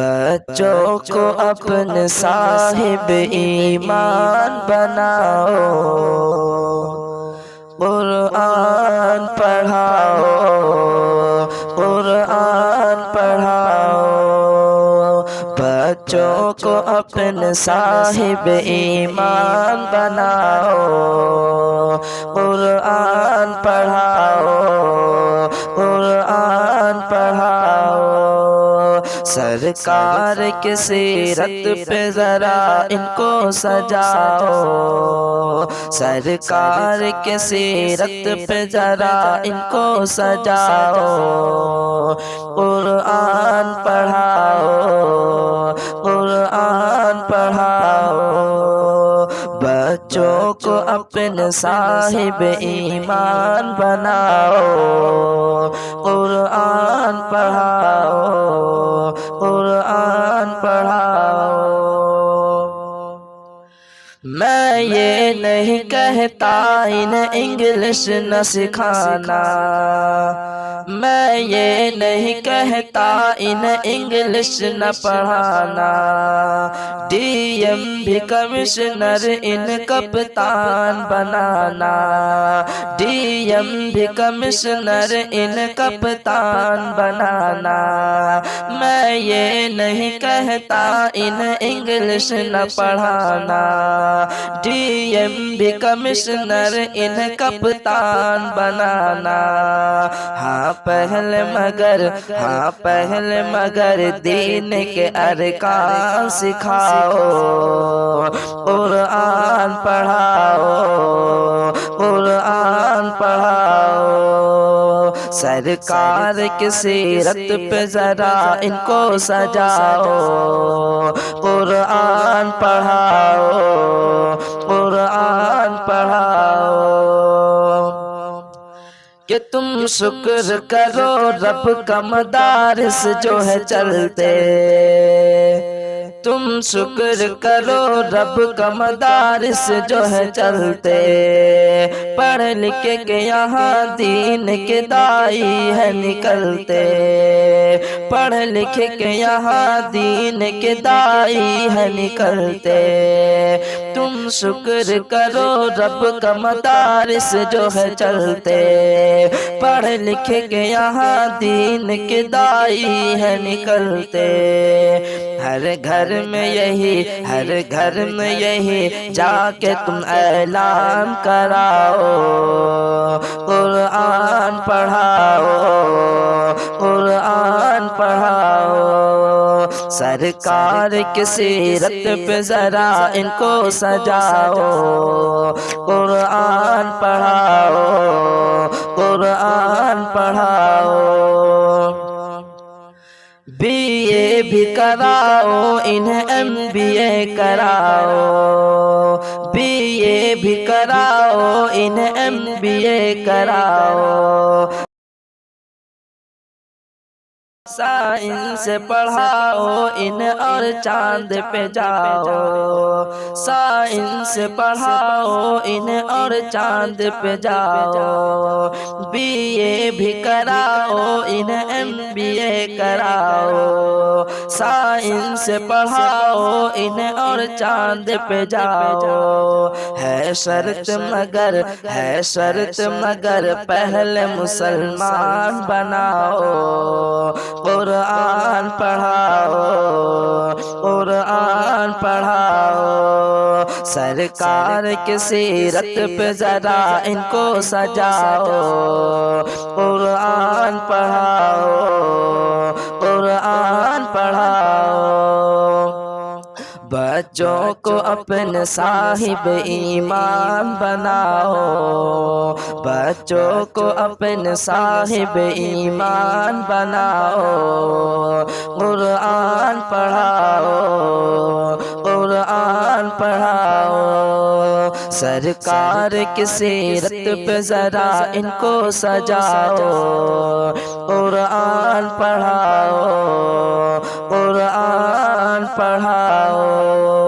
بچوں کو اپنے صاحب ایمان بناؤ، قرآن پڑھاؤ، قرآن پڑھاؤ۔ بچوں کو اپنے صاحب ایمان بناؤ، قرآن پڑھاؤ، قرآن پڑھاؤ۔ سرکار کی سیرت پہ ذرا ان کو سجاؤ، سرکار کی سیرت پہ ذرا ان کو سجاؤ۔ قرآن پڑھاؤ، قرآن پڑھاؤ۔ بچوں کو اپنے صاحب ایمان بناؤ، قرآن پڑھاؤ، قرآن پڑھاؤ۔ میں یہ نہیں کہتا انہیں انگلش نہ سکھانا، میں یہ نہیں کہتا انہیں انگلش نہ پڑھانا۔ ڈی ایم بھی کمشنر ان کپتان بنانا، ڈی ایم بھی کمشنر ان کپتان بنانا۔ میں یہ نہیں کہتا انہیں انگلش نہ پڑھانا، ڈی ایم بھی کمشنر ان کپتان بنانا۔ ہاں پہلے مگر دین کے ارکان سکھاؤ، قرآن پڑھاؤ، قرآن پڑھاؤ۔ سرکار کی سیرت پہ ذرا ان کو سجاؤ، قرآن پڑھاؤ، قرآن پڑھاؤ۔ کہ تم شکر کرو رب کا مدارس جو ہے چلتے، تم شکر کرو رب کا مدارس جو ہے چلتے۔ پڑھ لکھ کے یہاں دین کے دائی ہے نکلتے، پڑھ لکھ کے یہاں دین کے دائی ہے نکلتے۔ تم شکر کرو رب کا مدارس جو ہے چلتے، پڑھ لکھ کے یہاں دین کے دائی ہے نکلتے۔ ہر گھر میں یہی جا کے تم اعلان کراؤ، قرآن پڑھاؤ، قرآن پڑھاؤ۔ سرکار کی سیرت پہ ذرا ان کو سجاؤ، قرآن پڑھاؤ، قرآن پڑھاؤ۔ بی اے بھی کراؤ انہیں ایم بی اے کراؤ، بی اے بھی کراؤ انہیں ایم بی اے کراؤ۔ سائنس پڑھاؤ انہیں اور چاند پہ جاؤ، سائنس پڑھاؤ انہیں اور چاند پہ جاؤ۔ بی اے بھی کراؤ انہیں ایم بی اے کراؤ، سائنس پڑھاؤ انہیں اور چاند پہ جاؤ۔ ہے شرط مگر پہلے مسلمان بناؤ، قرآن پڑھاؤ، قرآن پڑھاؤ۔ سرکار کی سیرت پہ ذرا ان کو سجاؤ، قرآن پڑھاؤ، قرآن پڑھاؤ۔ بچوں کو اپنے صاحب ایمان بناؤ، بچوں کو اپنے صاحب ایمان بناؤ۔ قرآن پڑھاؤ، قرآن پڑھاؤ۔ سرکار کی سیرت پہ ذرا ان کو سجاؤ، قرآن پڑھاؤ، قرآن پڑھاؤ۔